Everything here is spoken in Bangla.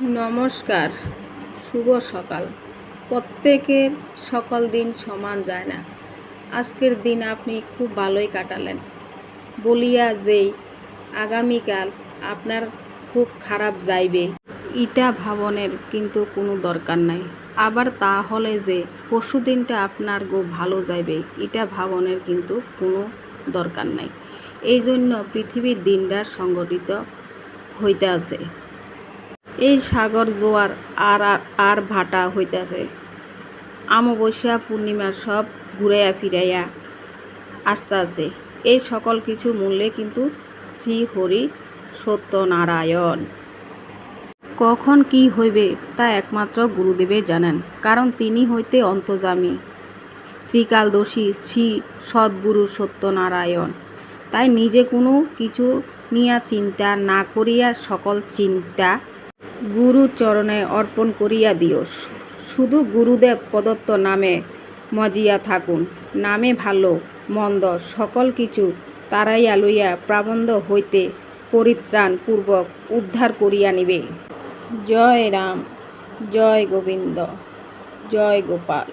নমস্কার, শুভ সকাল। প্রত্যেকের সকল দিন সমান যায় না। আজকের দিন আপনি খুব ভালোই কাটালেন বলিয়া যেই আগামীকাল আপনার খুব খারাপ যাইবে ইটা ভাবনের কিন্তু কোনো দরকার নাই। আবার তাহলে যে পরশু দিনটা আপনার ভালো যাইবে ইটা ভাবনের কিন্তু কোনো দরকার নাই। এই জন্য পৃথিবীর দিনটা সংগঠিত হইতে আছে। এই সাগর জোয়ার আর ভাটা হইতেছে। অমাবস্যা পূর্ণিমা সব ঘুরাইয়া ফিরাইয়া আসতে আছে। এই সকল কিছুর মূল্যে কিন্তু শ্রী হরি সত্যনারায়ণ। কখন কি হইবে তা একমাত্র গুরুদেবে জানেন, কারণ তিনি হইতে অন্তর্যামী ত্রিকালদর্শী শ্রী সদ্গুরু সত্যনারায়ণ। তাই নিজে কোনো কিছু নিয়ে চিন্তা না করিয়া সকল চিন্তা গুরু চরণে অর্পণ করিয়া দিও। শুধু গুরুদেব প্রদত্ত নামে মজিয়া থাকুন। নামে ভালো মন্দ সকল কিছু তাড়াইয়া লইয়া প্রাবন্ধ হইতে পরিত্রাণ পূর্বক উদ্ধার করিয়া নিবে। জয় রাম, জয় গোবিন্দ, জয় গোপাল।